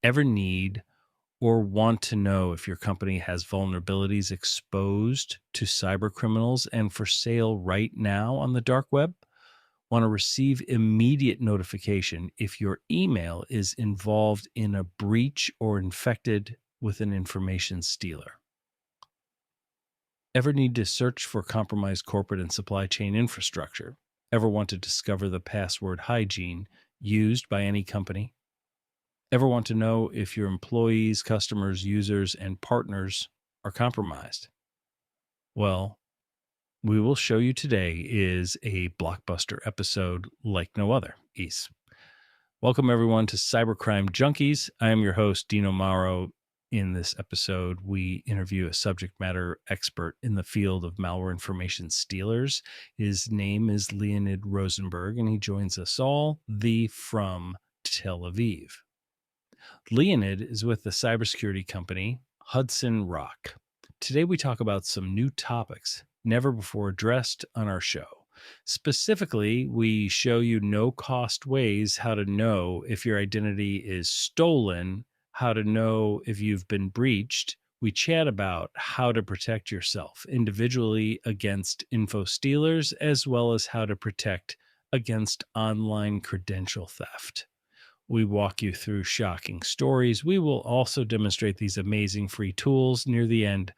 Ever need or want to know if your company has vulnerabilities exposed to cyber criminals and for sale right now on the dark web? Want to receive immediate notification if your email is involved in a breach or infected with an information stealer? Ever need to search for compromised corporate and supply chain infrastructure? Ever want to discover the password hygiene used by any company? Ever want to know if your employees, customers, users, and partners are compromised? Well, we will show you today is a blockbuster episode like no other. Welcome everyone to Cybercrime Junkies. I am your host, Dino Mauro. In this episode, we interview a subject matter expert in the field of malware information stealers. His name is Leonid Rozenberg, and he joins us all from Tel Aviv. Leonid is with the cybersecurity company Hudson Rock. Today we talk about some new topics never before addressed on our show. Specifically, we show you no-cost ways how to know if your identity is stolen, how to know if you've been breached. We chat about how to protect yourself individually against InfoStealers, as well as how to protect against online credential theft. We walk you through shocking stories. We will also demonstrate these amazing free tools near the end.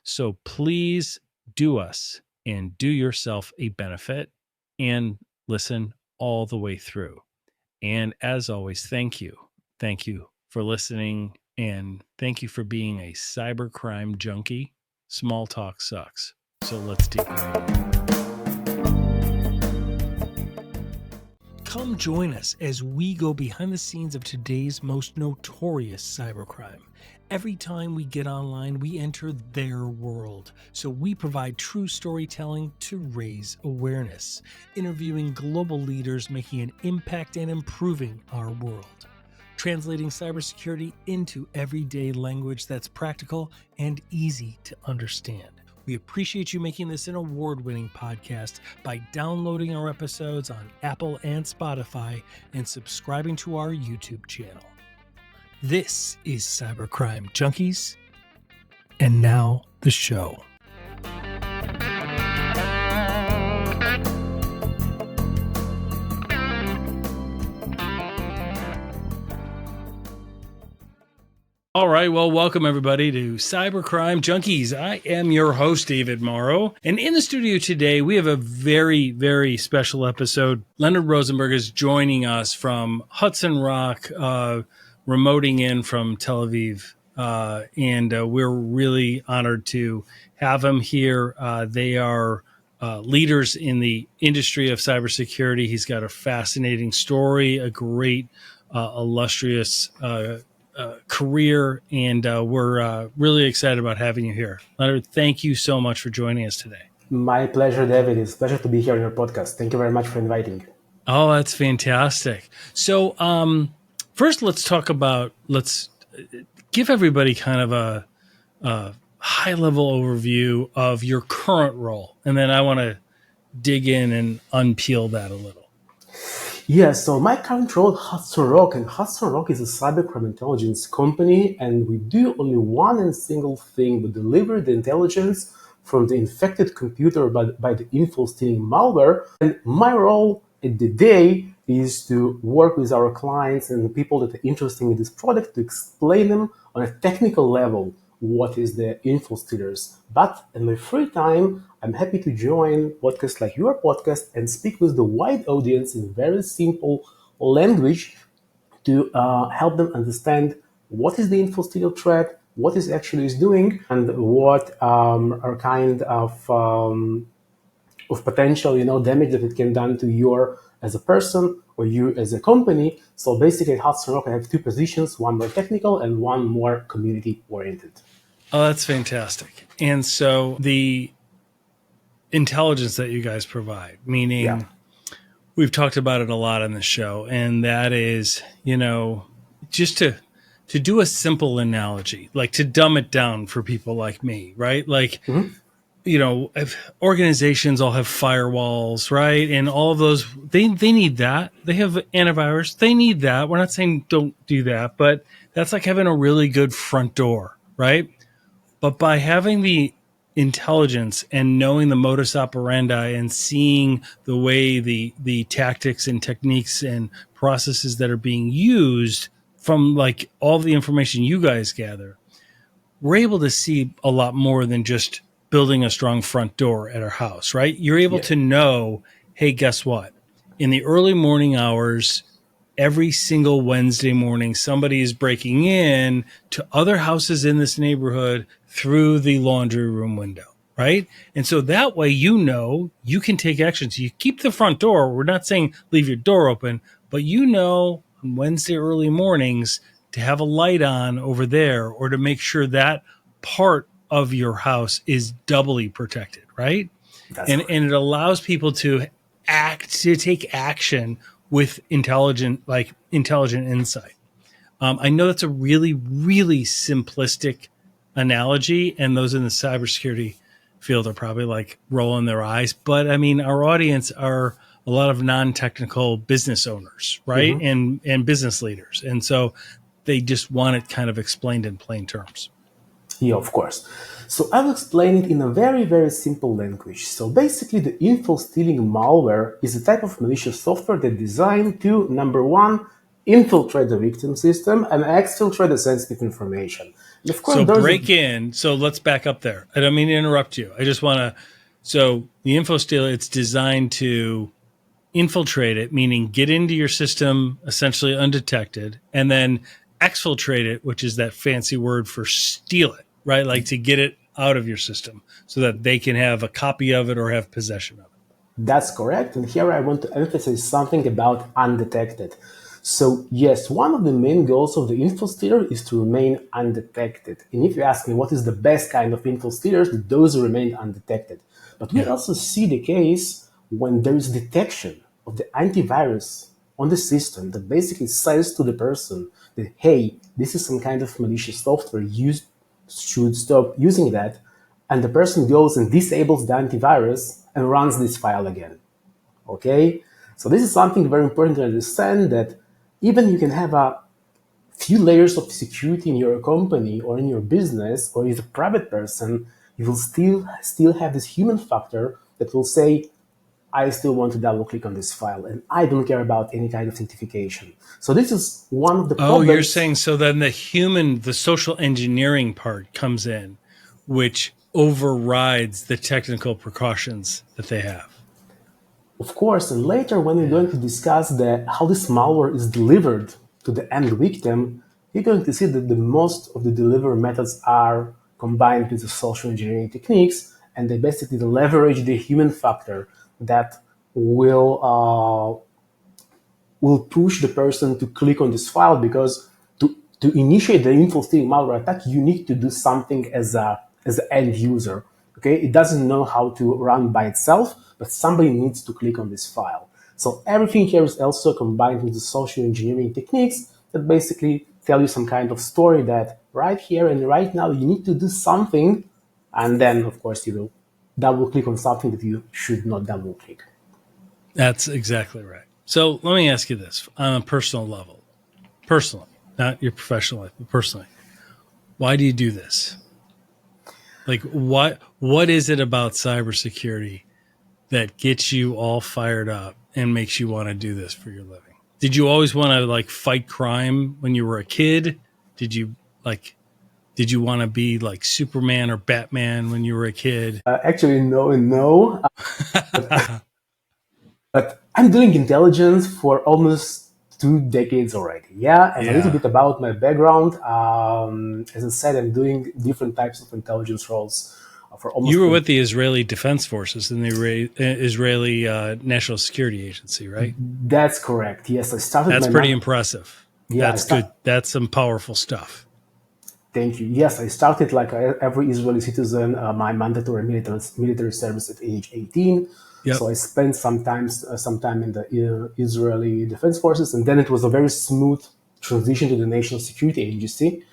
So please do us and do yourself a benefit and listen all the way through. And as always, thank you. Thank you for listening, and thank you for being a cybercrime junkie. Small talk sucks. So let's dig in. Come join us as we go behind the scenes of today's most notorious cybercrime. Every time we get online, we enter their world. So we provide true storytelling to raise awareness, interviewing global leaders making an impact and improving our world, translating cybersecurity into everyday language that's practical and easy to understand. We appreciate you making this an award-winning podcast by downloading our episodes on Apple and Spotify and subscribing to our YouTube channel. This is Cybercrime Junkies, and now the show. All right, well, welcome everybody to Cybercrime Junkies. I am your host, David Morrow, and in the studio today, we have a very, very special episode. Leonid Rozenberg is joining us from Hudson Rock, remoting in from Tel Aviv, and we're really honored to have him here. They are leaders in the industry of cybersecurity. He's got a fascinating story, a great, illustrious career, and we're really excited about having you here. Leonard, thank you so much for joining us today. My pleasure, David. It's a pleasure to be here on your podcast. Thank you very much for inviting. Oh, that's fantastic. So first, let's give everybody kind of a high-level overview of your current role, and then I want to dig in and unpeel that a little. Yes, so my current role, Hudson Rock, and Hudson Rock is a cybercrime intelligence company, and we do only one and single thing: we deliver the intelligence from the infected computer by the info-stealing malware. And my role at the day is to work with our clients and the people that are interested in this product to explain them on a technical level what is the InfoStealers. But in my free time, I'm happy to join podcasts like your podcast and speak with the wide audience in very simple language to help them understand what is the InfoStealer threat, what it actually is doing, and what are kind of potential, damage that it can done to you as a person or you as a company. So basically at Hudson Rock, I have two positions, one more technical and one more community oriented. Oh, that's fantastic. And so the intelligence that you guys provide, meaning we've talked about it a lot on the show, and that is, just to do a simple analogy, like to dumb it down for people like me, right? Like if organizations all have firewalls, right? And all of those, they need that. They have antivirus. They need that. We're not saying don't do that, but that's like having a really good front door, right? But by having the intelligence and knowing the modus operandi and seeing the way the tactics and techniques and processes that are being used from like all the information you guys gather, we're able to see a lot more than just building a strong front door at our house, right? You're able Yeah, to know, hey, guess what? In the early morning hours, every single Wednesday morning, somebody is breaking in to other houses in this neighborhood through the laundry room window, right? And so that way, you can take action. So you keep the front door. We're not saying leave your door open, but on Wednesday early mornings to have a light on over there or to make sure that part of your house is doubly protected, right? that's And correct. it allows people to take action with intelligent insight. I know that's a really, really simplistic analogy, and those in the cybersecurity field are probably like rolling their eyes. But I mean, our audience are a lot of non-technical business owners, right, Mhm. and business leaders, and so they just want it kind of explained in plain terms. Yeah, of course. So I'll explain it in a very, very simple language. So basically, the info stealing malware is a type of malicious software that's designed to, number one, infiltrate the victim system and exfiltrate the sensitive information. And of course, So there's a break in. So let's back up there. I don't mean to interrupt you. I just want to. So the info stealer, it's designed to infiltrate it, meaning get into your system essentially undetected, and then exfiltrate it, which is that fancy word for steal it, right? Like to get it out of your system so that they can have a copy of it or have possession of it. That's correct. And here I want to emphasize something about undetected. So yes, one of the main goals of the info stealer is to remain undetected. And if you ask me what is the best kind of info stealers, those remain undetected. But we Yeah. also see the case when there is detection of the antivirus on the system that basically says to the person that, hey, this is some kind of malicious software, you should stop using that, and the person goes and disables the antivirus and runs this file again. Okay? So this is something very important to understand, that even you can have a few layers of security in your company or in your business or as a private person, you will still have this human factor that will say, I still want to double click on this file and I don't care about any kind of authentication. So this is one of the Oh, you're problems. saying so then the social engineering part comes in, which overrides the technical precautions that they have. Of course, and later when we're Yeah. going to discuss how this malware is delivered to the end victim, you're going to see that the most of the delivery methods are combined with the social engineering techniques, and they basically leverage the human factor that will will push the person to click on this file, because to initiate the info stealing malware attack, you need to do something as an end user. Okay, it doesn't know how to run by itself, but somebody needs to click on this file. So everything here is also combined with the social engineering techniques that basically tell you some kind of story that right here and right now you need to do something, and then of course you will double click on something that you should not double click. That's exactly right. So let me ask you this on a personal level, personally, not your professional life, but personally. Why do you do this? Like what is it about cybersecurity that gets you all fired up and makes you want to do this for your living? Did you always want to like fight crime when you were a kid? Did you like did you want to be like Superman or Batman when you were a kid? Actually, no and no. But I'm doing intelligence for almost 2 decades already. Yeah, and a little Yeah. bit about my background. As I said, I'm doing different types of intelligence roles for You almost were 20. with the Israeli Defense Forces and the Israeli National Security Agency, right? That's correct. Yes, I started That's my pretty impressive. yeah. That's good. That's some powerful stuff. Thank you. Yes, I started like every Israeli citizen, my mandatory military service at age 18. Yep. So I spent some time in the Israeli Defense Forces, and then it was a very smooth transition to the National Security Agency.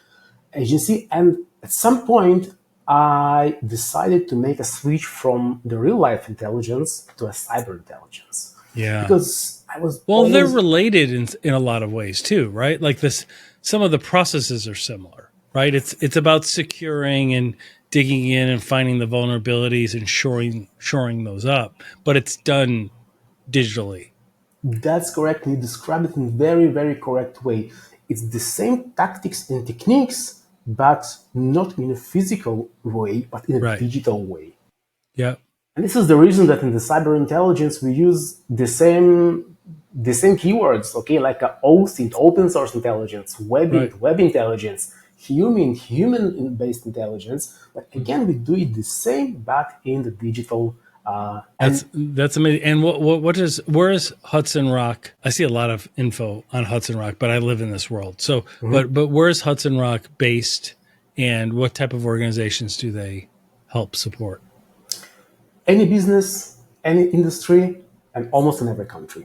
And at some point, I decided to make a switch from the real life intelligence to a cyber intelligence Yeah. because I was Well, they're always related in a lot of ways too, right? Like this, some of the processes are similar, right? It's about securing and digging in and finding the vulnerabilities and shoring those up, but it's done digitally. that's correct. You described it in a very, very correct way. It's the same tactics and techniques, but not in a physical way, but in a Right. digital way. Yeah. And this is the reason that in the cyber intelligence we use the same keywords, okay, like OSINT, open source intelligence, Right. web intelligence, human based intelligence. But again, we do it the same, but in the digital. And That's amazing. And what is where is Hudson Rock? I see a lot of info on Hudson Rock, but I live in this world. So, but where is Hudson Rock based, and what type of organizations do they help support? any business, any industry, and almost in every country.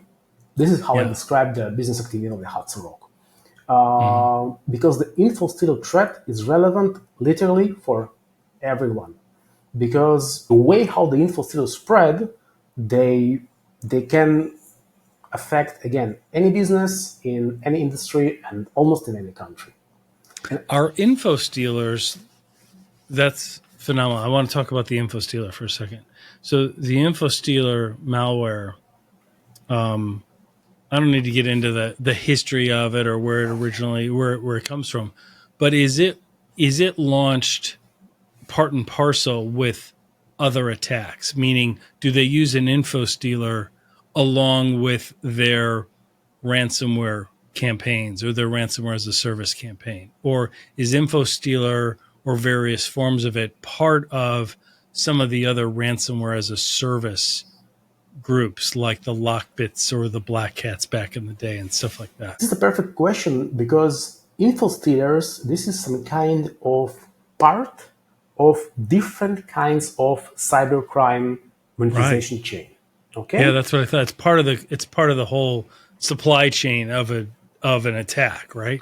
This is how I Yeah. describe the business activity of the Hudson Rock. Hmm. Because the info stealer threat is relevant literally for everyone. Because the way how the info stealers spread, they can affect again any business in any industry and almost in any country. Our info stealers, that's phenomenal. I want to talk about the info stealer for a second. So the info stealer malware, I don't need to get into the history of it or where it originally where it comes from, but is it launched part and parcel with other attacks? Meaning, do they use an info stealer along with their ransomware campaigns or their ransomware as a service campaign? Or is info stealer or various forms of it part of some of the other ransomware as a service groups like the Lockbits or the Black Cats back in the day and stuff like that? This is a perfect question because info stealers, this is some kind of part of different kinds of cybercrime Right. monetization chain. Yeah, Okay? that's what I thought. It's part of the whole supply chain of an attack, right?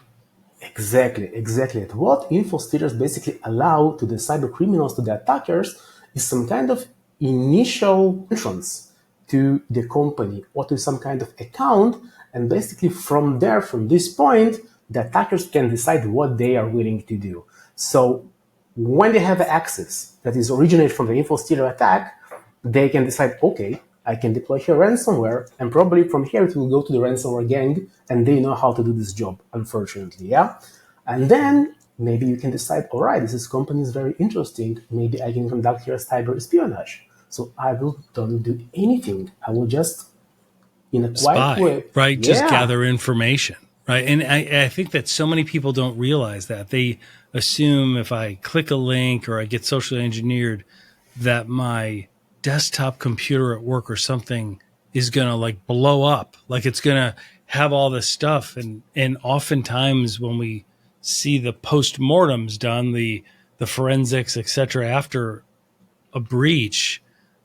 Exactly, exactly. And what info stealers basically allow to the cyber criminals, to the attackers, is some kind of initial entrance to the company or to some kind of account. And basically, from there, from this point, the attackers can decide what they are willing to do. So, when they have access that is originated from the info stealer attack, they can decide, okay, I can deploy here ransomware, and probably from here it will go to the ransomware gang, and they know how to do this job, unfortunately, yeah? And then maybe you can decide, all right, this company is very interesting, maybe I can conduct here cyber espionage. So I will don't do anything. I will just, in a quiet Spy, way, right? Just yeah, gather information, right? And I think that so many people don't realize that. They assume if I click a link or I get socially engineered, that my desktop computer at work or something is going to like blow up, like it's going to have all this stuff. And oftentimes when we see the postmortems done, the forensics, etc., after a breach,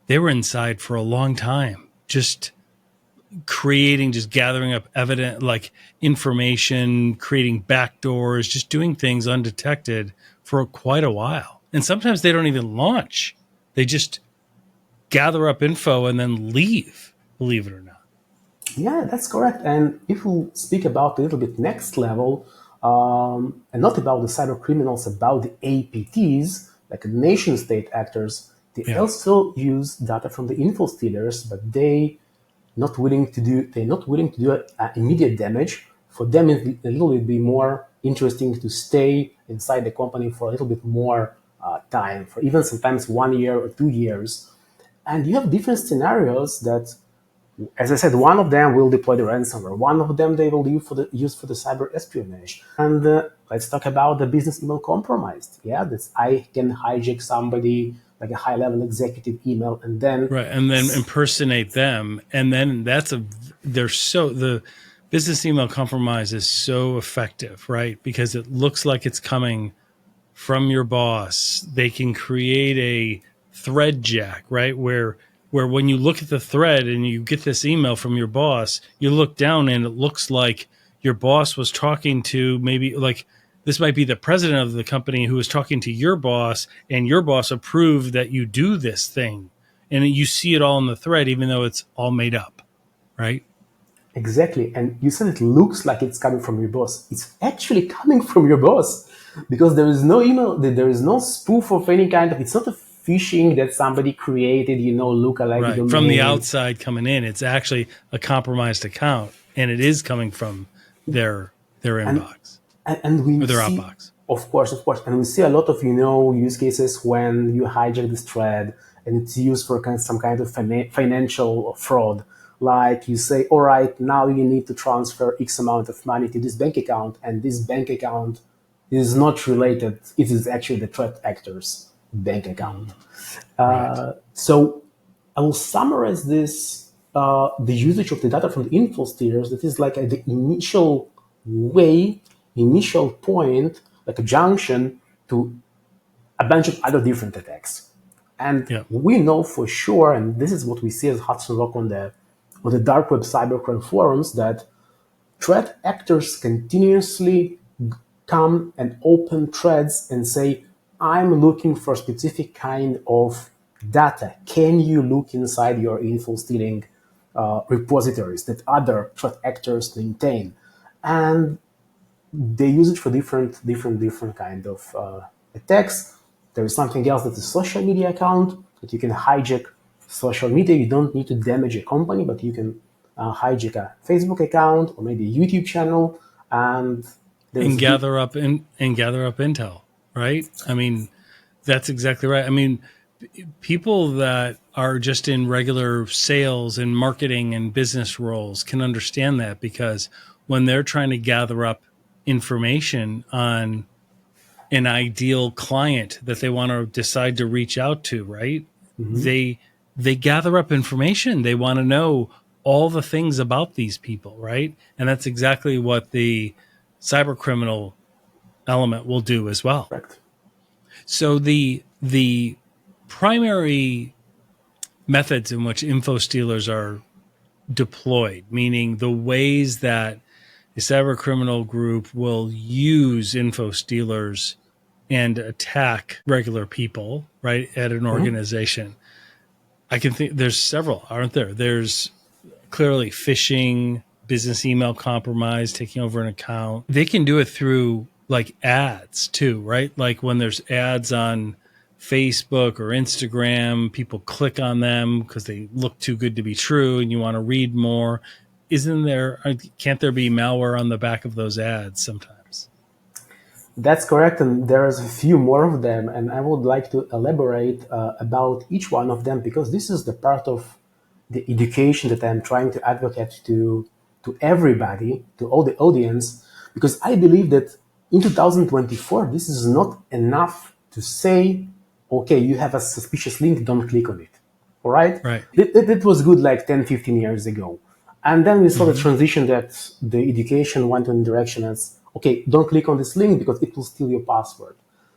they were inside for a long time, just gathering up evidence, like information, creating backdoors, just doing things undetected for quite a while. And sometimes they don't even launch. They just gather up info and then leave, believe it or not. yeah, that's correct. And if we speak about a little bit next level, and not about the cyber criminals, about the APTs, like nation state actors, they Yeah. also use data from the info stealers, but they're not willing to do immediate damage. For them, it's a little bit be more interesting to stay inside the company for a little bit more time, for even sometimes 1 year or 2 years. And you have different scenarios that, as I said, one of them will deploy the ransomware. One of them they will use for the cyber espionage. And let's talk about the business email compromised. Yeah, that's I can hijack somebody like a high-level executive email, and then Right. And then impersonate them. And then the business email compromise is so effective, right? Because it looks like it's coming from your boss. They can create a thread jack, right? Where when you look at the thread and you get this email from your boss, you look down and it looks like your boss was talking to maybe like This might be the president of the company who is talking to your boss, and your boss approved that you do this thing. And you see it all in the thread, even though it's all made up, right? Exactly. And you said it looks like it's coming from your boss. It's actually coming from your boss because there is no email, there is no spoof of any kind of, it's not a phishing that somebody created, lookalike Right. domain. From the outside coming in, it's actually a compromised account, and it is coming from their And, inbox and we or their see, outbox. of course, and we see a lot of, use cases when you hijack this thread and it's used for some kind of financial fraud. Like you say, all right, now you need to transfer X amount of money to this bank account, and this bank account is not related. It is actually the threat actor's bank account. Right. So I will summarize this, the usage of the data from the InfoStealers, that is like the initial way, initial point, like a junction to a bunch of other different attacks. And Yeah. we know for sure, and this is what we see as Hudson Rock on the dark web cybercrime forums, that threat actors continuously come and open threads and say, I'm looking for a specific kind of data. Can you look inside your info stealing repositories that other threat actors maintain? And they use it for different kind of attacks. There is something else that is social media account that you can hijack social media. You don't need to damage a company, but you can hijack a Facebook account or maybe a YouTube channel, and And gather up intel, right? I mean, that's exactly right. I mean, people that are just in regular sales and marketing and business roles can understand that, because when they're trying to gather up information on an ideal client that they want to decide to reach out to, right? They gather up information. They want to know all the things about these people, right? And that's exactly what the cyber criminal element will do as well. correct. So the primary methods in which info stealers are deployed, meaning the ways that a cyber criminal group will use info stealers and attack regular people, right, at an organization. I can think there's several, aren't there? There's clearly phishing, business email compromise, taking over an account. They can do it through like ads too, right? Like when there's ads on Facebook or Instagram, people click on them because they look too good to be true and you want to read more. Can't there be malware on the back of those ads sometimes? That's correct, and there's a few more of them, and I would like to elaborate about each one of them because this is the part of the education that I'm trying to advocate to everybody, to all the audience, because I believe that in 2024 this is not enough to say, okay, you have a suspicious link, don't click on it. All right? Right. That was good like 10, 15 years ago. And then we saw the transition that the education went in the direction as, okay, don't click on this link because it will steal your password.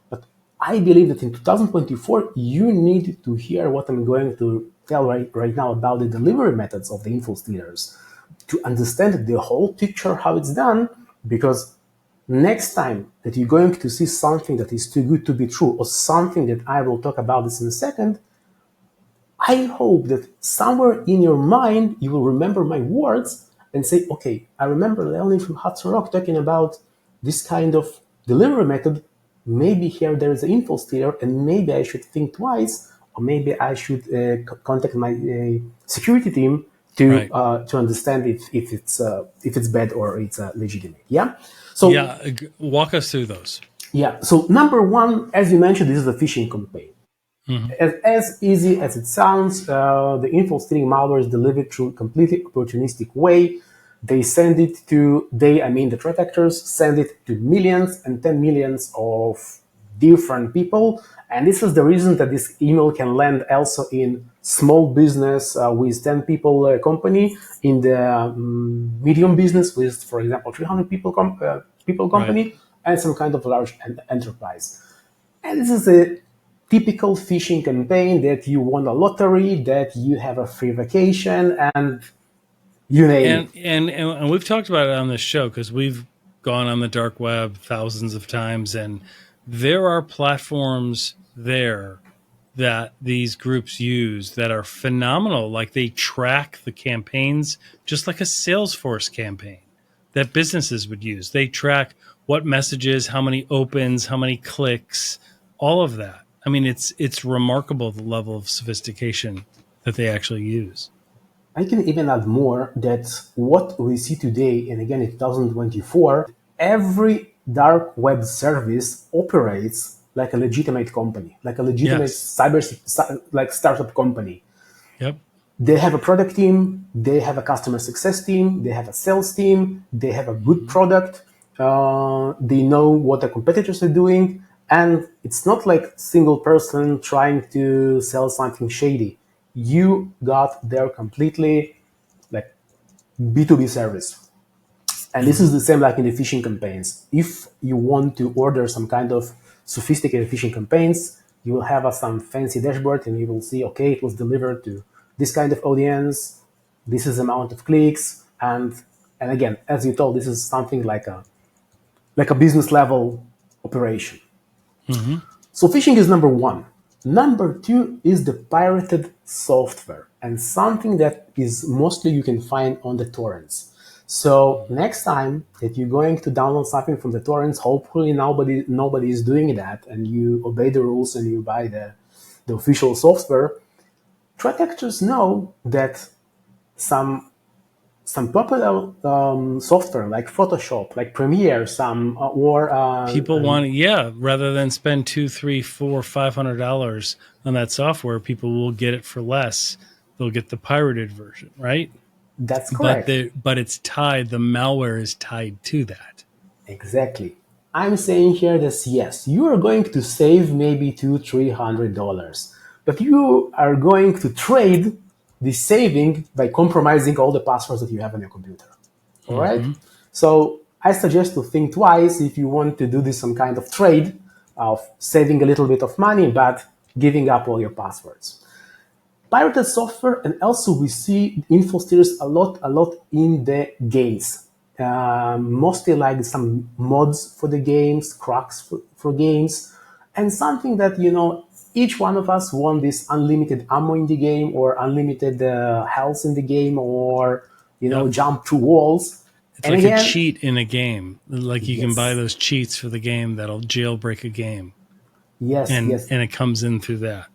But I believe that in 2024, you need to hear what I'm going to tell right now about the delivery methods of the info stealers to understand the whole picture, how it's done, because next time that you're going to see something that is too good to be true or something that I will talk about this in a second, I hope that somewhere in your mind you will remember my words and say, okay, I remember Leonid from Hudson Rock talking about this kind of delivery method. Maybe here there is an info stealer and maybe I should think twice, or maybe I should contact my security team Right. to understand if it's bad or it's legitimate. Yeah. So Yeah. Walk us through those. yeah. So number one, as you mentioned, this is a phishing campaign. As easy as it sounds, the info stealing malware is delivered through a completely opportunistic way. The threat actors send it to millions and 10 millions of different people. And this is the reason that this email can land also in small business with 10 people company, in the medium business with, for example, 300 people company, Right. and some kind of large enterprise. And this is a typical phishing campaign that you won a lottery, that you have a free vacation, and you name it. And we've talked about it on this show because we've gone on the dark web thousands of times, and there are platforms there that these groups use that are phenomenal. Like they track the campaigns just like a Salesforce campaign that businesses would use. They track what messages, how many opens, how many clicks, all of that. I mean, it's remarkable the level of sophistication that they actually use. I can even add more that what we see today, and again in 2024, every dark web service operates like a legitimate company, like a legitimate Yes. like startup company. Yep. They have a product team, they have a customer success team, they have a sales team, they have a good Mm-hmm. product, they know what the competitors are doing, and it's not like single person trying to sell something shady. You got there completely like B2B service. And this Mm-hmm. is the same like in the phishing campaigns. If you want to order some kind of sophisticated phishing campaigns, you will have some fancy dashboard and you will see, okay, it was delivered to this kind of audience, this is the amount of clicks, and again, as you told, this is something like a business level operation. Mm-hmm. So phishing is number one. Number two is the pirated software and something that is mostly you can find on the torrents. So next time that you're going to download something from the torrents, hopefully nobody is doing that, and you obey the rules and you buy the official software. Threat actors know that some some popular software like Photoshop, like Premiere, some or People want, yeah, rather than spend $2, $3, $4, $500 on that software, people will get it for less. They'll get the pirated version, right? that's But correct. it's tied. The malware is tied to that. Exactly. I'm saying here that yes, you are going to save maybe $200-300, but you are going to trade the saving by compromising all the passwords that you have on your computer. All right. Mm-hmm. So I suggest to think twice if you want to do this some kind of trade of saving a little bit of money but giving up all your passwords. Pirated software, and also we see InfoStealers a lot in the games. Mostly like some mods for the games, cracks for games, and something that, each one of us want this unlimited ammo in the game or unlimited health in the game or, Yep. jump through walls. It's And like a again, cheat in a game. Like you can buy yes, those cheats for the game that'll jailbreak a game, yes, and yes, it comes in through that.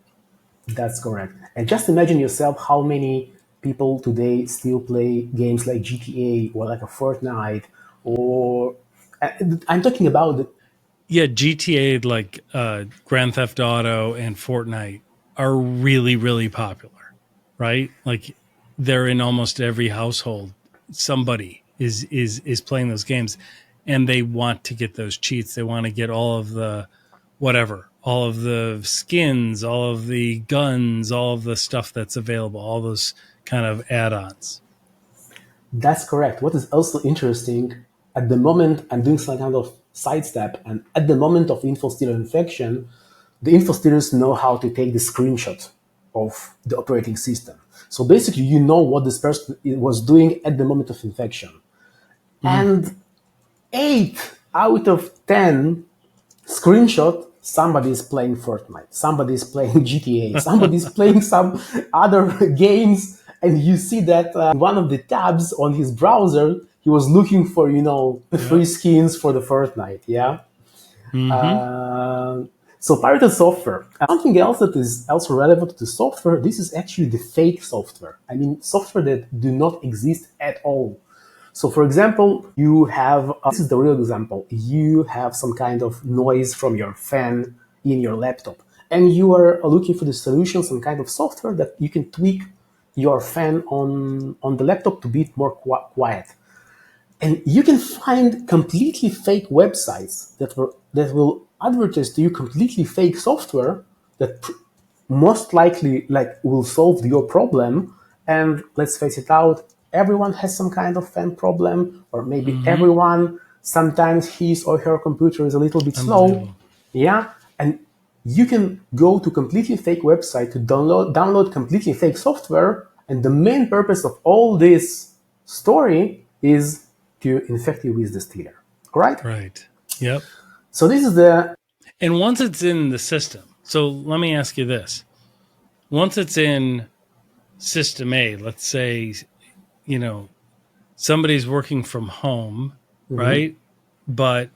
that's correct. And just imagine yourself how many people today still play games like GTA or like a Fortnite or I'm talking about Yeah, GTA, like Grand Theft Auto and Fortnite are really, really popular, right? Like they're in almost every household. Somebody is playing those games, and they want to get those cheats. They want to get all of the whatever, all of the skins, all of the guns, all of the stuff that's available, all those kind of add-ons. that's correct. What is also interesting, at the moment I'm doing some kind of sidestep, and at the moment of InfoStealer infection, the InfoStealers know how to take the screenshot of the operating system. So basically, you know what this person was doing at the moment of infection. Mm. And 8 out of 10 screenshot, somebody is playing Fortnite, somebody is playing GTA, somebody is playing some other games, and you see that one of the tabs on his browser, he was looking for, free Yep. skins for the Fortnite, yeah? Mm-hmm. Uh, so pirated software. Something else that is also relevant to software, this is actually the fake software. I mean, software that do not exist at all. So for example, you have, this is the real example, you have some kind of noise from your fan in your laptop, and you are looking for the solution, some kind of software that you can tweak your fan on the laptop to be more quiet. And you can find completely fake websites that will advertise to you completely fake software that most likely like will solve your problem. And let's face it out, everyone has some kind of fan problem, or maybe Mm-hmm. everyone sometimes his or her computer is a little bit slow. Unbelievable. Yeah, and you can go to completely fake website to download completely fake software, and the main purpose of all this story is to infect you with the stealer. All right. Right. Yep. So this is the And once it's in the system, so let me ask you this. Once it's in system A, let's say, somebody's working from home, mhm. right? But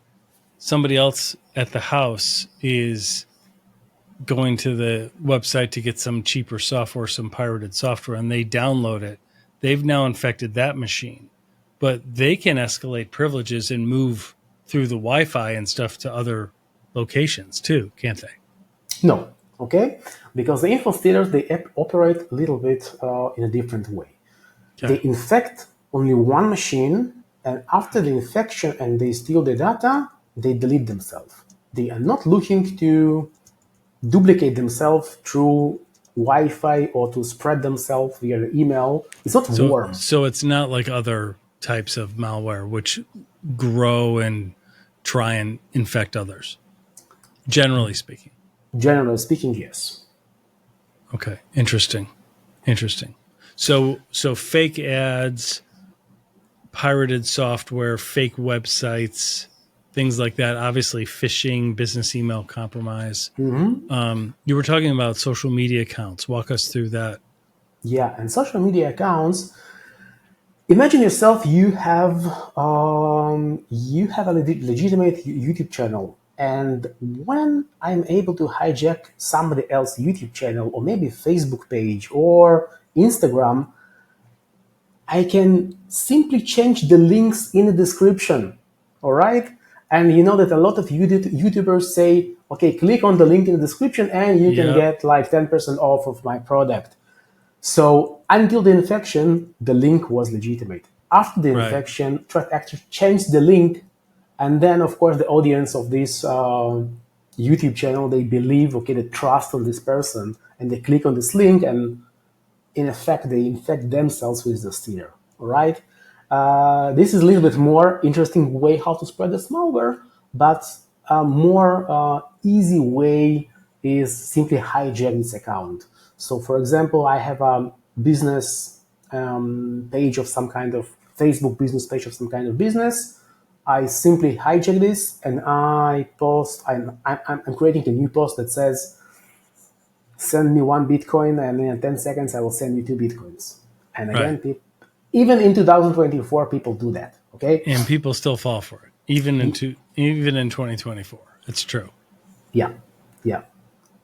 somebody else at the house is going to the website to get some cheaper software, some pirated software, and they download it. They've now infected that machine, but they can escalate privileges and move through the Wi-Fi and stuff to other locations too, can't they? No, okay, because the InfoStealers they operate a little bit in a different way. They Okay. infect only one machine, and after the infection and they steal the data, they delete themselves. They are not looking to duplicate themselves through Wi-Fi or to spread themselves via email. It's not So warm. so it's not like other types of malware which grow and try and infect others, generally speaking. Generally speaking, yes. Okay, interesting. Interesting. So fake ads, pirated software, fake websites, things like that. Obviously, phishing, business email compromise. Mhm. You were talking about social media accounts. Walk us through that. Yeah, and social media accounts. Imagine yourself, you have a legitimate YouTube channel, and when I'm able to hijack somebody else's YouTube channel or maybe Facebook page or Instagram, I can simply change the links in the description. All right, and you know that a lot of YouTubers say, okay, click on the link in the description and you can Yep. get like 10% off of my product. So until the infection, the link was legitimate. After the Right. infection, threat actor changed the link, and then of course the audience of this YouTube channel they believe, okay, they trust on this person, and they click on this link, and in effect they infect themselves with the stealer. All right. This is a little bit more interesting way how to spread this malware, but a more easy way is simply hijack this account. So, for example, I have a business page of some kind of Facebook business page of some kind of business. I simply hijack this and I post. I'm creating a new post that says, "Send me one Bitcoin, and in 10 seconds I will send you two Bitcoins." And Right. again, even in 2024, people do that. Okay. And people still fall for it, even in 2024. It's true. Yeah, yeah.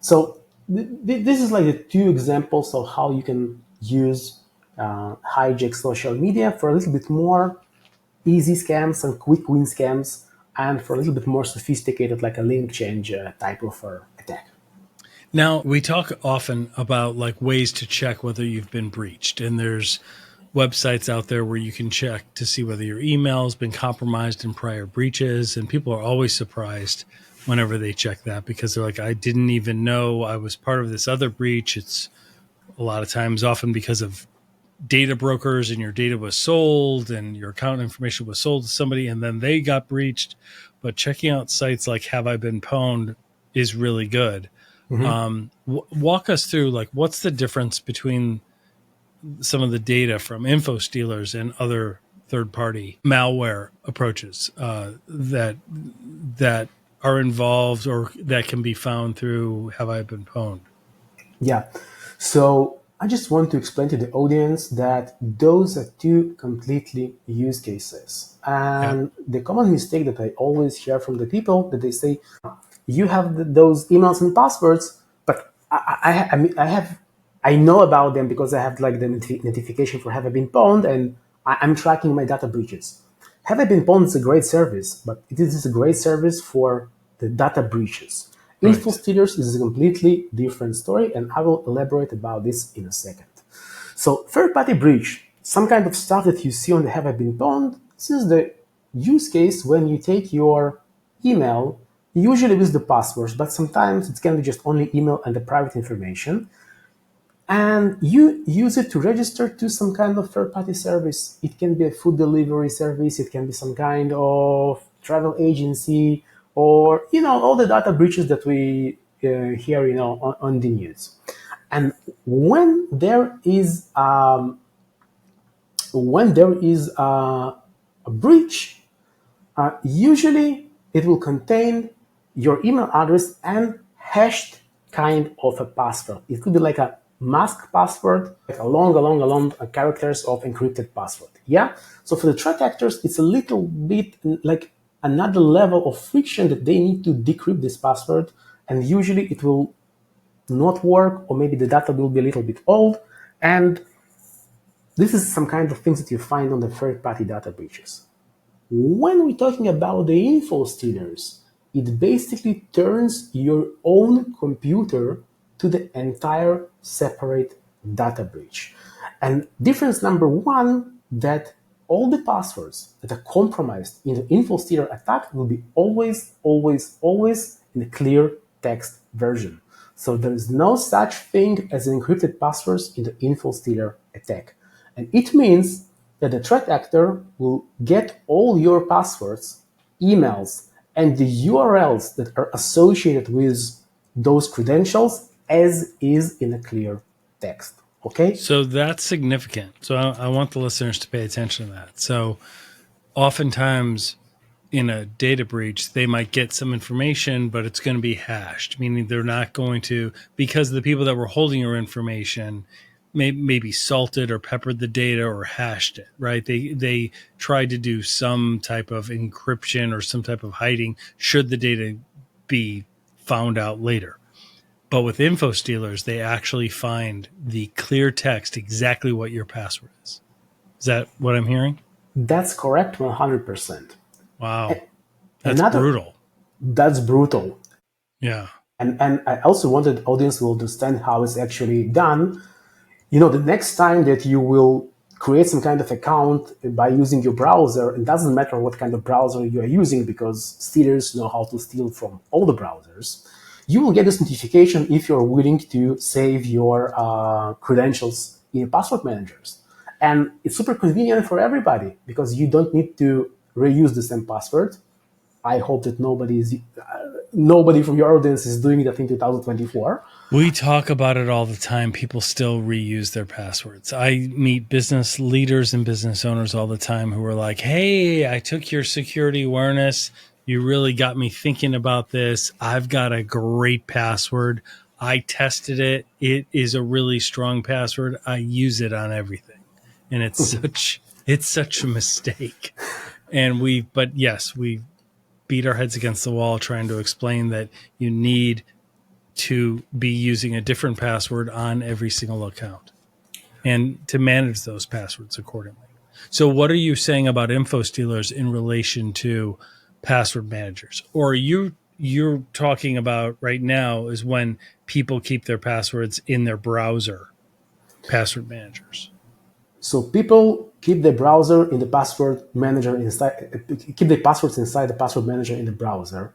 So this is like the two examples of how you can use hijack social media for a little bit more easy scams and quick win scams, and for a little bit more sophisticated, like a link change type of attack. Now, we talk often about like ways to check whether you've been breached, and there's websites out there where you can check to see whether your email's been compromised in prior breaches, and people are always surprised whenever they check that because they're like, I didn't even know I was part of this other breach. It's a lot of times often because of data brokers and your data was sold and your account information was sold to somebody and then they got breached. But checking out sites like Have I Been Pwned is really good. Mhm. Walk us through like what's the difference between some of the data from InfoStealers and other third-party malware approaches that are involved or that can be found through Have I Been Pwned? Yeah. So I just want to explain to the audience that those are two completely use cases. Yeah, And the common mistake that I always hear from the people that they say, you have those emails and passwords, but I mean, I know about them because I have like the notification for Have I Been Pwned, and I'm tracking my data breaches. Have I Been Pwned is a great service, but it is a great service for the data breaches. right. InfoStealers is a completely different story, and I will elaborate about this in a second. So, third-party breach, some kind of stuff that you see on the Have I Been Pwned, this is the use case when you take your email, usually with the passwords, but sometimes it can be just only email and the private information, and you use it to register to some kind of third-party service. It can be a food delivery service, it can be some kind of travel agency, or all the data breaches that we hear on the news. And when there is a breach, Usually, it will contain your email address and hashed kind of a password. It could be like a mask password, like a long characters of encrypted password. Yeah. So for the threat actors, it's a little bit like another level of friction that they need to decrypt this password, and usually it will not work, or maybe the data will be a little bit old, and this is some kind of things that you find on the third-party data breaches. When we're talking about the info stealers, it basically turns your own computer to the entire separate data breach. And difference number one, that all the passwords that are compromised in the info stealer attack will be always in a clear text version. So there is no such thing as encrypted passwords in the info stealer attack. And it means that the threat actor will get all your passwords, emails, and the URLs that are associated with those credentials as is in a clear text. Okay? So that's significant. So I want the listeners to pay attention to that. So oftentimes in a data breach, they might get some information, but it's going to be hashed, meaning they're not going to, because the people that were holding your information maybe salted or peppered the data or hashed it, right? They tried to do some type of encryption or some type of hiding should the data be found out later. But with info stealers, they actually find the clear text exactly what your password is. Is that what I'm hearing? That's correct 100%. Wow. That's Another, brutal. that's brutal. Yeah. And I also wanted the audience will understand how it's actually done. You know, the next time that you will create some kind of account by using your browser, it doesn't matter what kind of browser you are using because stealers know how to steal from all the browsers. You will get this notification if you're willing to save your credentials in password managers. And it's super convenient for everybody because you don't need to reuse the same password. I hope that nobody from your audience is doing that in 2024. We talk about it all the time. People still reuse their passwords. I meet business leaders and business owners all the time who are like, hey, I took your security awareness. You really got me thinking about this. I've got a great password. I tested it. It is a really strong password. I use it on everything. And it's such a mistake. And we beat our heads against the wall trying to explain that you need to be using a different password on every single account and to manage those passwords accordingly. So what are you saying about info stealers in relation to password managers? Or you're talking about right now is when people keep their passwords in their browser, password managers. So people keep the browser in the password manager inside, keep the passwords inside the password manager in the browser.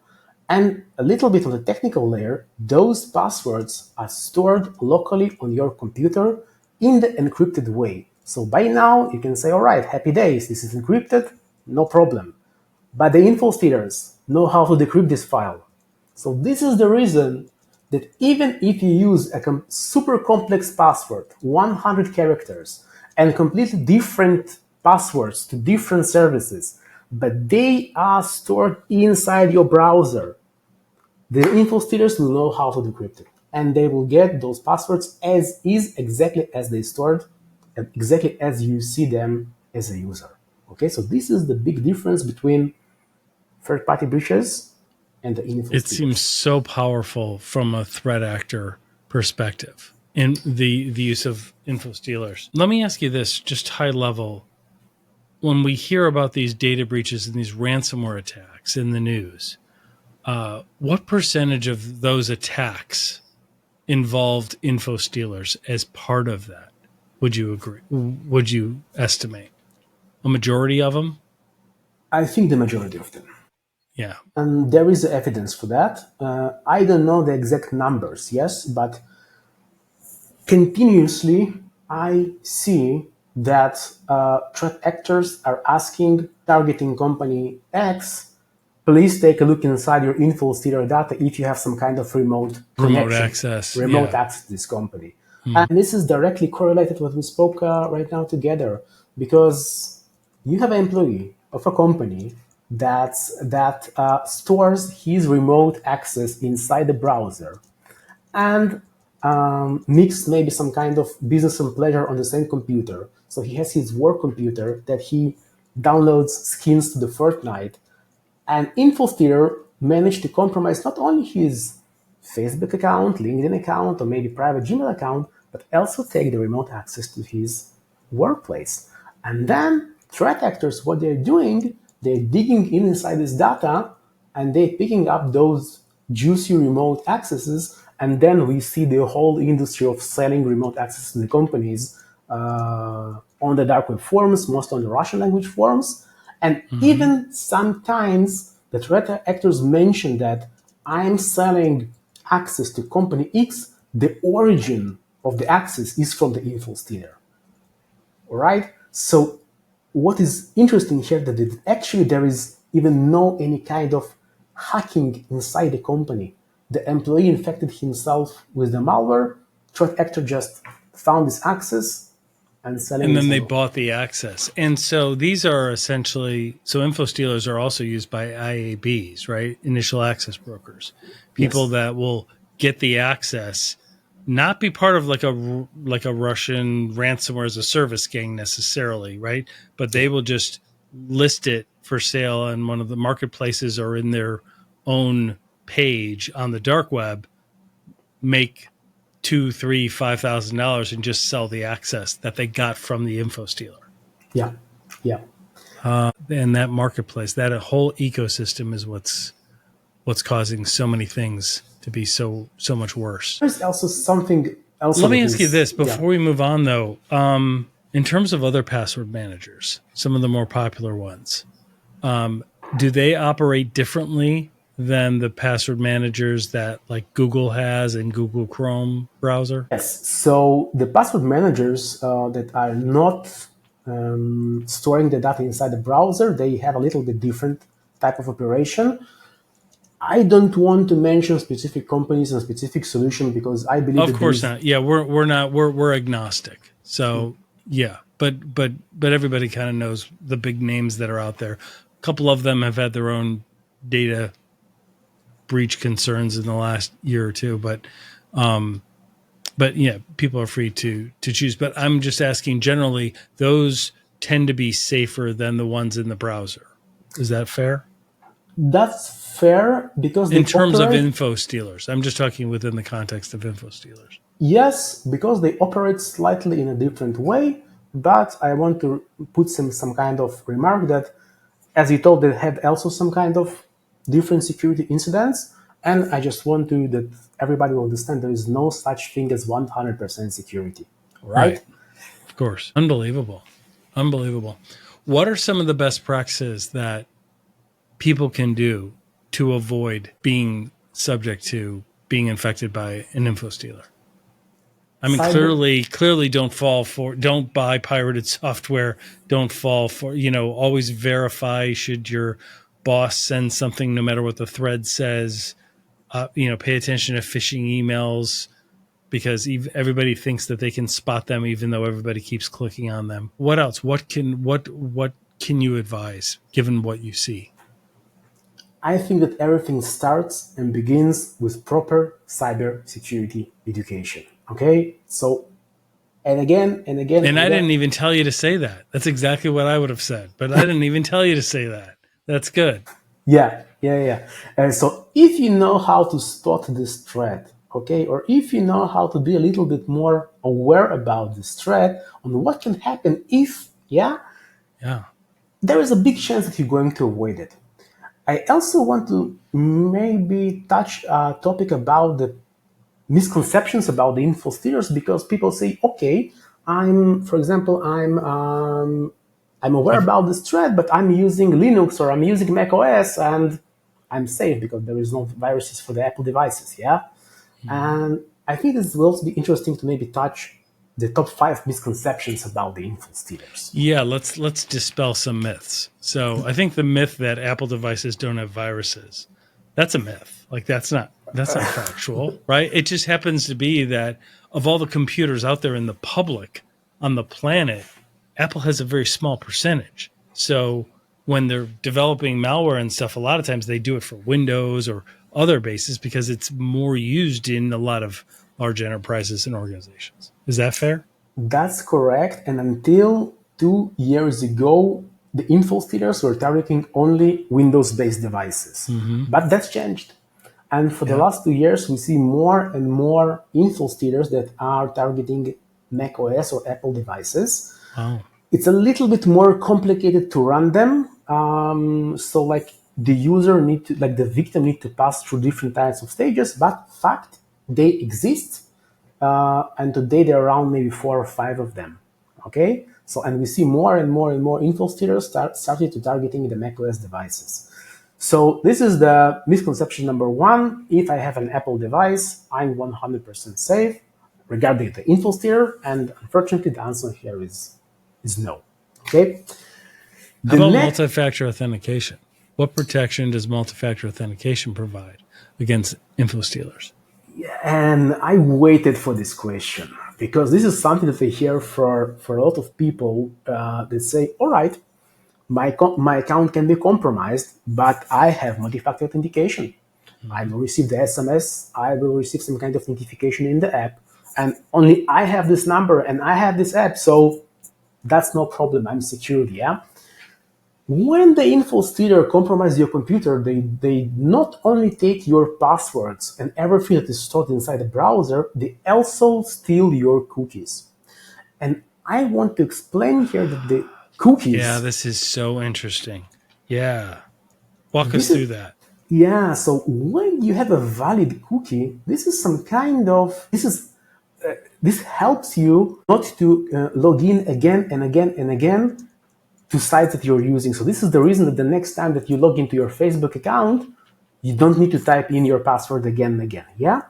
And a little bit on the technical layer, those passwords are stored locally on your computer in the encrypted way. So by now you can say, all right, happy days, this is encrypted, no problem. But the info stealers know how to decrypt this file. So this is the reason that even if you use a super complex password, 100 characters, and completely different passwords to different services, but they are stored inside your browser, the info stealers will know how to decrypt it. And they will get those passwords as is, exactly as they stored, and exactly as you see them as a user. Okay, so this is the big difference between third-party breaches and the info It stealers. seems so powerful from a threat actor perspective in the use of info stealers. Let me ask you this, just high level. When we hear about these data breaches and these ransomware attacks in the news, what percentage of those attacks involved info stealers as part of that? Would you agree? Would you estimate a majority of them? I think the majority of them. Yeah. And there is evidence for that. I don't know the exact numbers, yes, but continuously I see that threat actors are asking targeting company X, please take a look inside your info stealer data if you have some kind of remote connection, access. remote Yeah. access to this company. And this is directly correlated to what we spoke right now together, because you have an employee of a company that stores his remote access inside the browser and mix maybe some kind of business and pleasure on the same computer. So he has his work computer that he downloads skins to the Fortnite, and InfoStealer managed to compromise not only his Facebook account, LinkedIn account, or maybe private Gmail account, but also take the remote access to his workplace. And then threat actors, what they're doing, they're digging in inside this data and they're picking up those juicy remote accesses. And then we see the whole industry of selling remote access to the companies on the dark web forums, most on the Russian language forums. And even sometimes the threat actors mention that I'm selling access to company X, the origin of the access is from the info stealer. All right? So what is interesting here that actually there is even no any kind of hacking inside the company. The employee infected himself with the malware, threat actor just found this access and selling And this then they on. bought the access. And so these are essentially, so info stealers are also used by IABs, right? Initial access brokers, people Yes. that will get the access, not be part of like a Russian ransomware as a service gang necessarily, right? But they will just list it for sale on one of the marketplaces or in their own page on the dark web, make $2, $3, $5,000 and just sell the access that they got from the info stealer. Yeah. Yeah. And that marketplace, that whole ecosystem is what's causing so many things to be so much worse. There's also something else Let that me ask you is, this yeah. before we move on, though. In terms of other password managers, some of the more popular ones, do they operate differently than the password managers that like Google has in Google Chrome browser? Yes. So the password managers that are not storing the data inside the browser, they have a little bit different type of operation. I don't want to mention specific companies and specific solution because I believe Of that there course is. not. Yeah, we're not we're agnostic. So yeah, but everybody kind of knows the big names that are out there. A couple of them have had their own data breach concerns in the last year or two, but yeah, people are free to choose. But I'm just asking generally, those tend to be safer than the ones in the browser. Is that fair? That's fair because In they terms of operate. info stealers, I'm just talking within the context of info stealers. Yes, because they operate slightly in a different way. But I want to put some kind of remark that, as you told, they have also some kind of different security incidents. And I just want to that everybody will understand there is no such thing as 100% security. All right? Right. Of course. Unbelievable. Unbelievable. What are some of the best practices that people can do to avoid being subject to being infected by an info stealer? I mean, Cyber. clearly don't buy pirated software. Don't fall for, always verify should your boss send something, no matter what the thread says. Pay attention to phishing emails because everybody thinks that they can spot them, even though everybody keeps clicking on them. What else? What can you advise given what you see? I think that everything starts and begins with proper cybersecurity education. Okay? So, and again, and again, And and I again. didn't even tell you to say that. That's exactly what I would have said, but I didn't even tell you to say that. That's good. Yeah, yeah, yeah. And so if you know how to spot this threat, okay, or if you know how to be a little bit more aware about this threat on what can happen if, yeah, Yeah. there is a big chance that you're going to avoid it. I also want to maybe touch a topic about the misconceptions about the info stealers because people say, okay, for example, I'm aware I've, about this threat, but I'm using Linux or I'm using Mac OS and I'm safe because there is no viruses for the Apple devices. Yeah. And I think this will also be interesting to maybe touch the top 5 misconceptions about the info stealers. yeah, let's dispel some myths. So I think the myth that Apple devices don't have viruses, that's a myth. Like that's not factual, right? It just happens to be that of all the computers out there in the public on the planet, Apple has a very small percentage. So when they're developing malware and stuff, a lot of times they do it for Windows or other bases because it's more used in a lot of large enterprises and organizations. Is that fair? That's correct. And until 2 years ago, the InfoStealers were targeting only Windows-based devices. But that's changed. And for the Yeah. last 2 years, we see more and more InfoStealers that are targeting Mac OS or Apple devices. Wow. It's a little bit more complicated to run them. So like the user need to, like the victim need to pass through different types of stages, but fact, they exist. And today there are around maybe 4 or 5 of them. Okay. So, and we see more and more and more InfoStealers started to targeting the macOS devices. So this is the misconception number 1. If I have an Apple device, I'm 100% safe regarding the InfoStealer. And unfortunately, the answer here is no. Okay. How about multi-factor authentication? What protection does multi-factor authentication provide against InfoStealers? And I waited for this question because this is something that I hear for a lot of people that say, all right, my account can be compromised, but I have multi-factor authentication. I will receive the SMS, I will receive some kind of notification in the app, and only I have this number and I have this app, so that's no problem, I'm secure, yeah? When the InfoStealer compromise your computer, they not only take your passwords and everything that is stored inside the browser, they also steal your cookies. And I want to explain here that the cookies... Yeah, this is so interesting. Yeah. Walk us through that. Yeah, so when you have a valid cookie, this is some kind of... This helps you not to log in again and again and again to sites that you're using. So this is the reason that the next time that you log into your Facebook account, you don't need to type in your password again and again, yeah?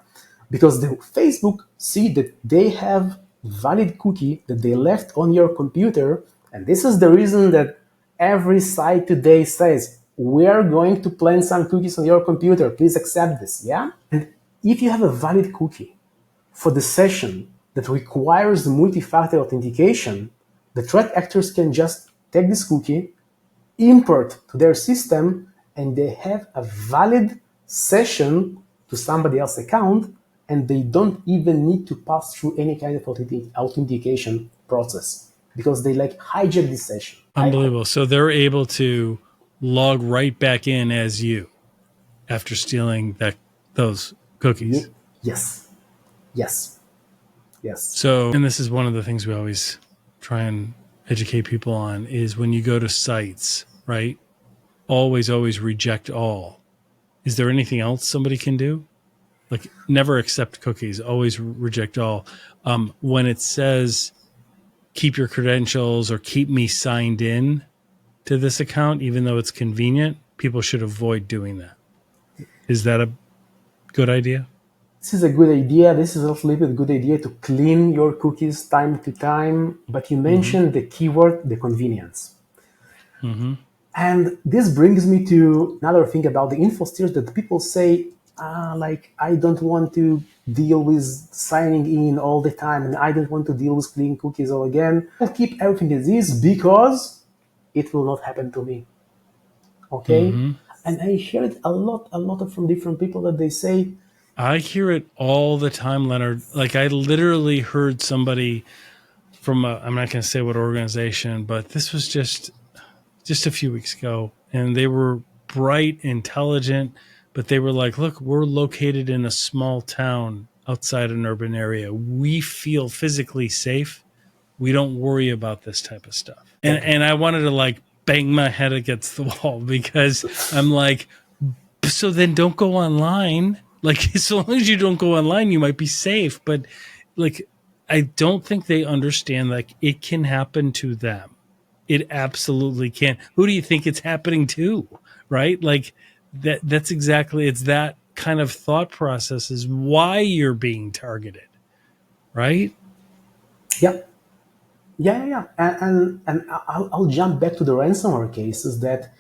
Because the Facebook see that they have valid cookie that they left on your computer, and this is the reason that every site today says, we are going to plant some cookies on your computer, please accept this, yeah? And if you have a valid cookie for the session that requires multi-factor authentication, the threat actors can just take this cookie, import to their system, and they have a valid session to somebody else's account, and they don't even need to pass through any kind of authentication process because they like hijack this session. Unbelievable. So they're able to log right back in as you after stealing those cookies. Yes. Yes. Yes. So, and this is one of the things we always try and educate people on is when you go to sites, right? Always reject all. Is there anything else somebody can do? Like never accept cookies, always reject all. When it says keep your credentials or keep me signed in to this account, even though it's convenient, people should avoid doing that. Is that a good idea? This is a good idea. This is also a little bit good idea to clean your cookies time to time. But you mentioned the keyword, the convenience. And this brings me to another thing about the InfoStealers that people say, like, I don't want to deal with signing in all the time and I don't want to deal with clean cookies all again. I'll keep everything as is because it will not happen to me. Okay? And I hear it a lot from different people that they say, I hear it all the time, Leonard. Like I literally heard somebody from I'm not going to say what organization, but this was just a few weeks ago, and they were bright, intelligent, but they were like, look, we're located in a small town outside an urban area. We feel physically safe. We don't worry about this type of stuff. And I wanted to like bang my head against the wall because I'm like, so then don't go online. Like, as long as you don't go online, you might be safe. But like, I don't think they understand, like, it can happen to them. It absolutely can. Who do you think it's happening to? Right? Like that's exactly, it's that kind of thought process is why you're being targeted. Right? yeah. And I'll jump back to the ransomware cases that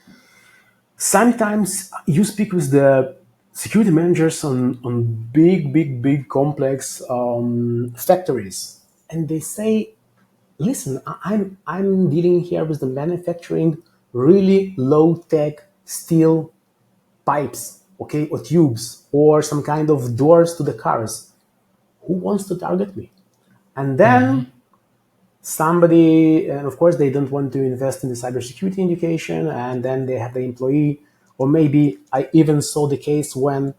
sometimes you speak with the security managers on big complex factories, and they say, listen, I'm dealing here with the manufacturing really low-tech steel pipes, okay, or tubes, or some kind of doors to the cars. Who wants to target me? And Mm-hmm. then somebody, and of course, they don't want to invest in the cybersecurity education, and then they have the employee, or maybe I even saw the case when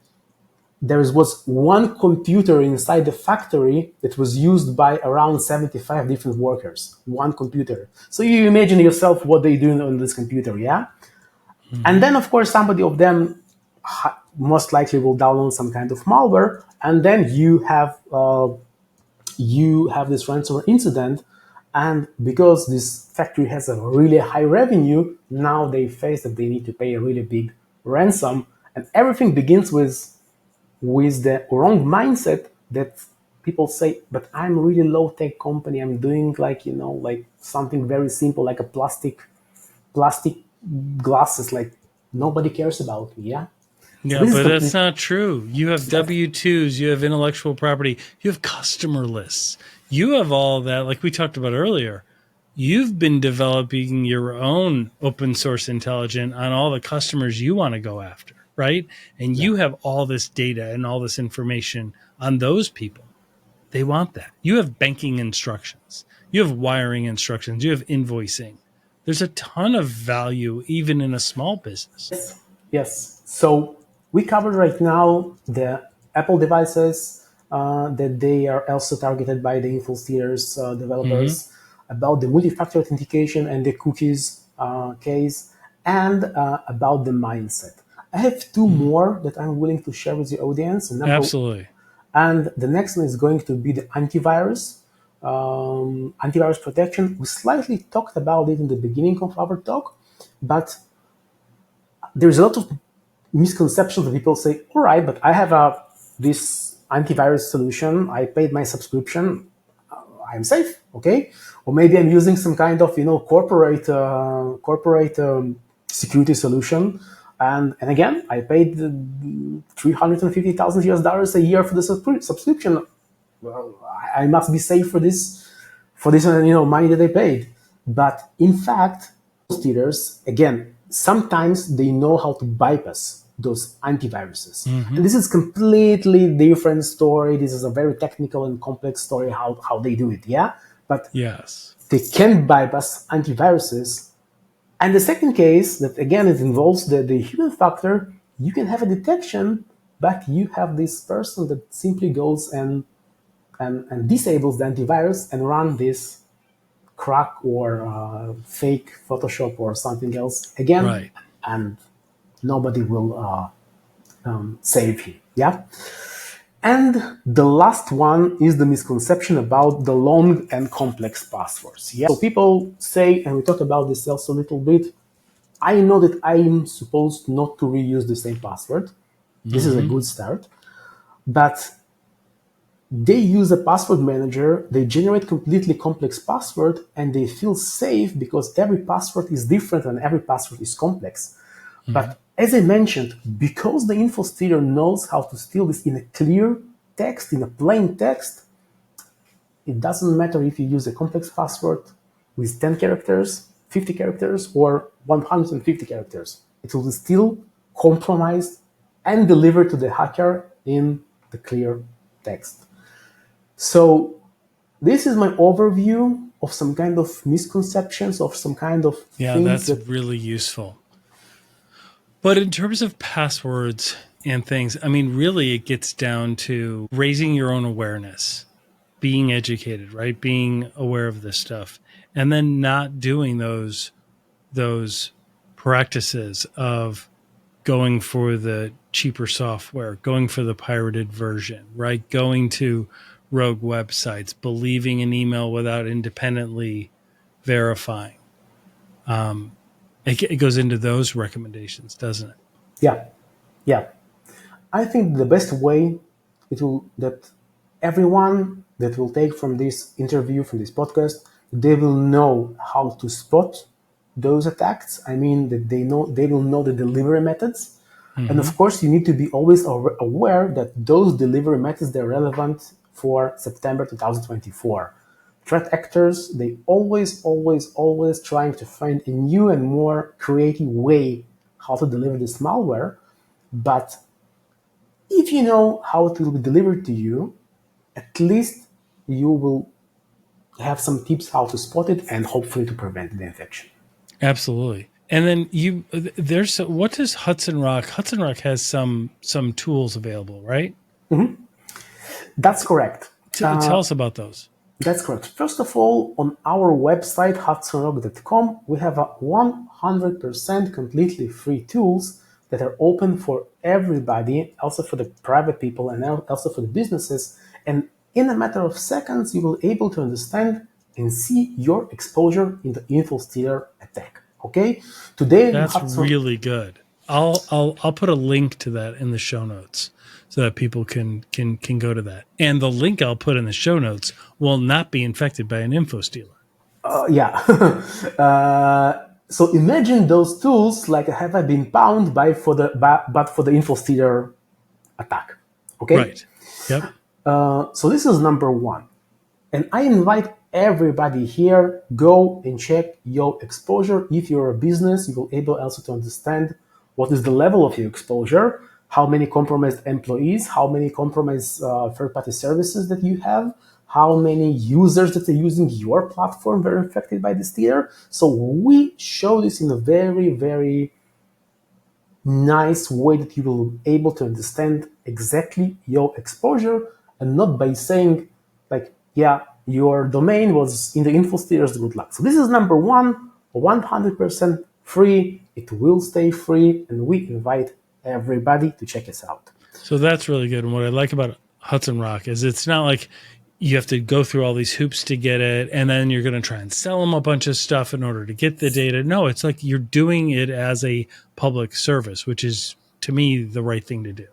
there was one computer inside the factory that was used by around 75 different workers. One computer. So you imagine yourself what they do on this computer, yeah? And Mm-hmm. then, of course, somebody of them most likely will download some kind of malware, and then you have this ransomware incident. And because this factory has a really high revenue, now they face that they need to pay a really big ransom, and everything begins with the wrong mindset that people say, but I'm a really low tech company. I'm doing like something very simple, like a plastic glasses. Like nobody cares about me. Yeah. So Yeah, this is but that's complete. not true. You have That, W-2s, you have intellectual property, you have customer lists. You have all that, like we talked about earlier. You've been developing your own open source intelligence on all the customers you want to go after, right? And yeah. you have all this data and all this information on those people. They want that. You have banking instructions, you have wiring instructions, you have invoicing. There's a ton of value even in a small business. Yes. So we covered right now the Apple devices that they are also targeted by the InfoStealers Mm-hmm. developers, about the multi-factor authentication and the cookies case, and about the mindset. I have two Mm-hmm. more that I'm willing to share with the audience. Absolutely. And the next one is going to be the antivirus. Antivirus protection. We slightly talked about it in the beginning of our talk, but there's a lot of misconceptions that people say, all right, but I have this antivirus solution. I paid my subscription. I'm safe, okay? Or maybe I'm using some kind of corporate security solution, and again I paid $350,000 a year for the subscription. Well, I must be safe for this money that I paid. But in fact, stealers again sometimes they know how to bypass those antiviruses, Mm-hmm. and this is completely different story. This is a very technical and complex story how they do it, yeah. But Yes. they can bypass antiviruses. And the second case that again it involves the human factor, you can have a detection, but you have this person that simply goes and disables the antivirus and run this crack or fake Photoshop or something else again, Right. and nobody will save you. Yeah. And the last one is the misconception about the long and complex passwords. Yeah. So people say, and we talked about this also a little bit, I know that I'm supposed not to reuse the same password. This is a Mm-hmm. good start. But they use a password manager, they generate completely complex password, and they feel safe because every password is different and every password is complex. Mm-hmm. But as I mentioned, because the info stealer knows how to steal this in a clear text, in a plain text, it doesn't matter if you use a complex password with 10 characters, 50 characters, or 150 characters. It will still compromise and deliver to the hacker in the clear text. So this is my overview of some kind of misconceptions, of some kind of Yeah, things that's that, really useful. But in terms of passwords and things, I mean, really, it gets down to raising your own awareness, being educated, right? Being aware of this stuff, and then not doing those practices of going for the cheaper software, going for the pirated version, right? Going to rogue websites, believing an email without independently verifying. It goes into those recommendations, doesn't it? yeah, yeah. I think the best way it will that everyone that will take from this interview, from this podcast, they will know how to spot those attacks. I mean that they will know the delivery methods. And Mm-hmm. of course, you need to be always aware that those delivery methods they're relevant for September 2024. threat actors, they always trying to find a new and more creative way how to deliver this malware. But if you know how it will be delivered to you, at least you will have some tips how to spot it and hopefully to prevent the infection. Absolutely. And then there's what does Hudson Rock? Hudson Rock has some tools available, right? That's correct. Tell us about those. That's correct. First of all, on our website, hudsonrock.com, we have a 100% completely free tools that are open for everybody, also for the private people and also for the businesses. And in a matter of seconds, you will be able to understand and see your exposure in the InfoStealer attack. Okay? Today, That's really good. I'll put a link to that in the show notes so that people can go to that. And the link I'll put in the show notes will not be infected by an InfoStealer. Yeah. So imagine those tools like have I been bound but for the InfoStealer attack. Okay. Right. Yep. So this is number one. And I invite everybody here, go and check your exposure. If you're a business, you will be able also to understand what is the level of your exposure, how many compromised employees, how many compromised third-party services that you have, how many users that are using your platform were infected by this tier. So we show this in a very, very nice way that you will be able to understand exactly your exposure and not by saying like, yeah, your domain was in the InfoStealers, good luck. So this is number one, 100% free. It will stay free, and we invite everybody to check us out. So that's really good. And what I like about Hudson Rock is it's not like you have to go through all these hoops to get it, and then you're going to try and sell them a bunch of stuff in order to get the data. No, it's like you're doing it as a public service, which is, to me, the right thing to do.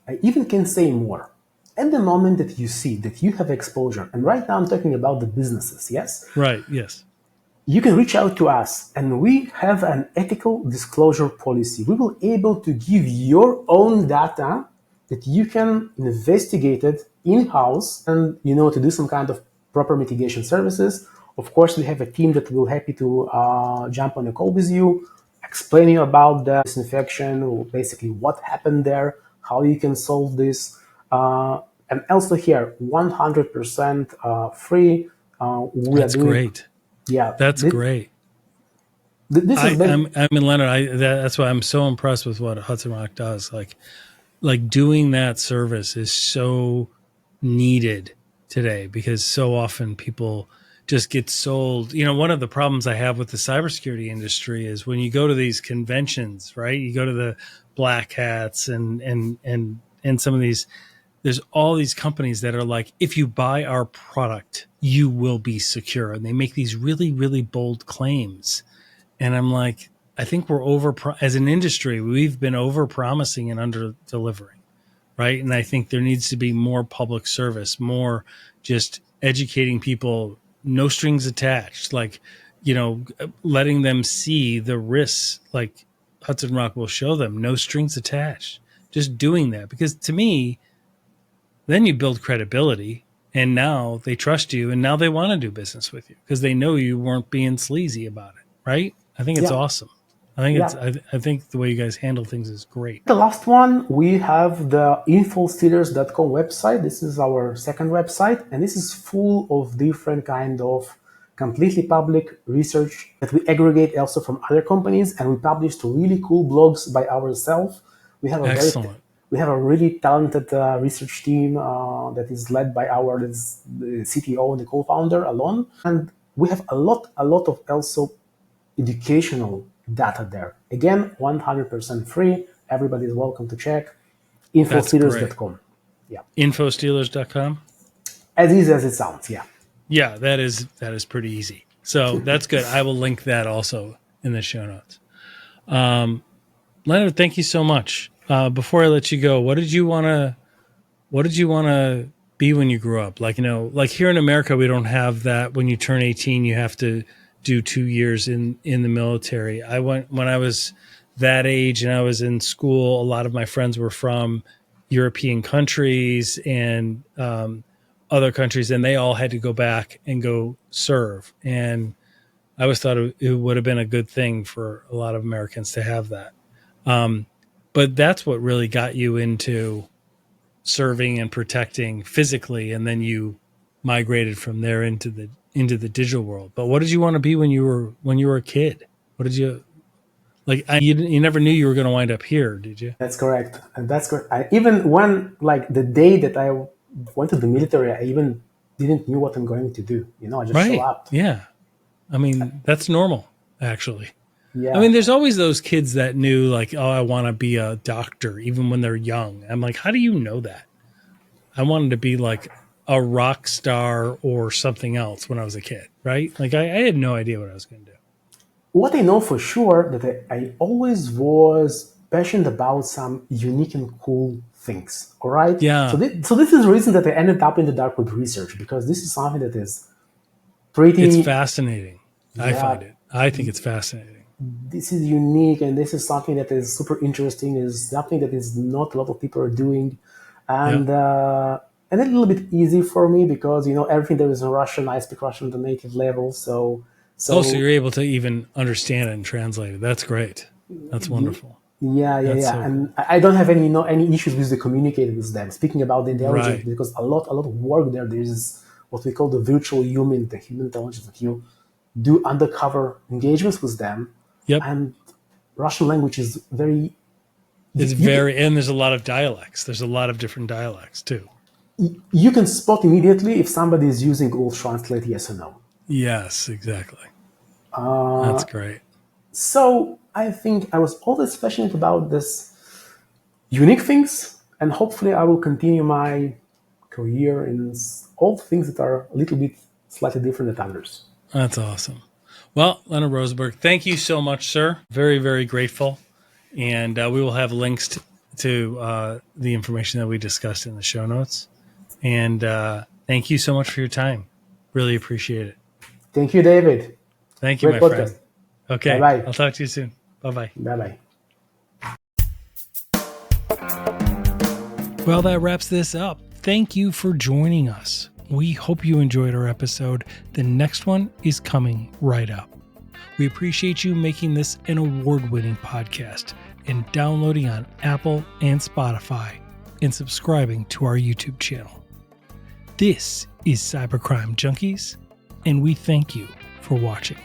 I even can say more. At the moment that you see that you have exposure, and right now I'm talking about the businesses, yes? Right, yes. You can reach out to us, and we have an ethical disclosure policy. We will be able to give your own data that you can investigate it in-house and to do some kind of proper mitigation services. Of course, we have a team that will happy to jump on a call with you, explain you about the disinfection, or basically what happened there, how you can solve this. And also here, 100% free. That's great. Yeah, that's great. This is I mean, Leonard, that's why I'm so impressed with what Hudson Rock does. Like doing that service is so needed today because so often people just get sold. One of the problems I have with the cybersecurity industry is when you go to these conventions, right? You go to the Black Hats and some of these. There's all these companies that are like, if you buy our product, you will be secure. And they make these really, really bold claims. And I'm like, I think as an industry, we've been over promising and under delivering. Right. And I think there needs to be more public service, more just educating people, no strings attached, like, letting them see the risks, like Hudson Rock will show them, no strings attached, just doing that. Because to me, then you build credibility and now they trust you and now they want to do business with you because they know you weren't being sleazy about it. Right. I think it's awesome. I think the way you guys handle things is great. The last one, we have the InfoStealers.com website. This is our second website, and this is full of different kind of completely public research that we aggregate also from other companies, and we publish really cool blogs by ourselves. We have Excellent. We have a really talented research team that is led by the CTO and the co-founder, Alon, and we have a lot of also educational data there. Again, 100% free. Everybody is welcome to check. InfoStealers.com. Yeah. InfoStealers.com? As easy as it sounds, yeah. Yeah, that is pretty easy. So that's good. I will link that also in the show notes. Leonard, thank you so much. Before I let you go, what did you want to be when you grew up? Like here in America, we don't have that. When you turn 18, you have to do 2 years in the military. When I was that age and I was in school, a lot of my friends were from European countries, and other countries, and they all had to go back and go serve. And I always thought it would have been a good thing for a lot of Americans to have that. But that's what really got you into serving and protecting physically, and then you migrated from there into the digital world. But what did you want to be when you were a kid? What did you like? You never knew you were going to wind up here, did you? That's correct. And that's correct. Even when, like, the day that I went to the military, I even didn't knew what I'm going to do. I just show Right. up. Yeah. I mean, that's normal, actually. Yeah. I mean, there's always those kids that knew, like, oh, I want to be a doctor, even when they're young. I'm like, how do you know that? I wanted to be like a rock star or something else when I was a kid, right? Like, I had no idea what I was going to do. What I know for sure that I always was passionate about some unique and cool things. All right. Yeah. So this is the reason that I ended up in the dark web research, because this is something that is pretty. It's fascinating. I Yeah. find it. I think it's fascinating. This is unique, and this is something that is super interesting. Is something that is not a lot of people are doing, and a little bit easy for me because everything that is in Russian, I speak Russian at the native level. So you're able to even understand it and translate it. That's great. That's wonderful. Yeah. So and I don't have any issues with the communicating with them. Speaking about the intelligence, Right. because a lot of work there. There's what we call the virtual human, the human intelligence, that you do undercover engagements with them. Yep. And Russian language is very. And there's a lot of dialects. There's a lot of different dialects too. You can spot immediately if somebody is using Google Translate, yes or no. Yes, exactly. That's great. So I think I was always passionate about this unique things, and hopefully I will continue my career in all things that are a little bit slightly different than others. That's awesome. Well, Leonid Rozenberg, thank you so much, sir. Very, very grateful. And we will have links to the information that we discussed in the show notes. And thank you so much for your time. Really appreciate it. Thank you, David. Thank you, Great my podcast. friend. Okay. Bye-bye. I'll talk to you soon. Bye-bye. Bye-bye. Well, that wraps this up. Thank you for joining us. We hope you enjoyed our episode. The next one is coming right up. We appreciate you making this an award-winning podcast and downloading on Apple and Spotify and subscribing to our YouTube channel. This is Cybercrime Junkies, and we thank you for watching.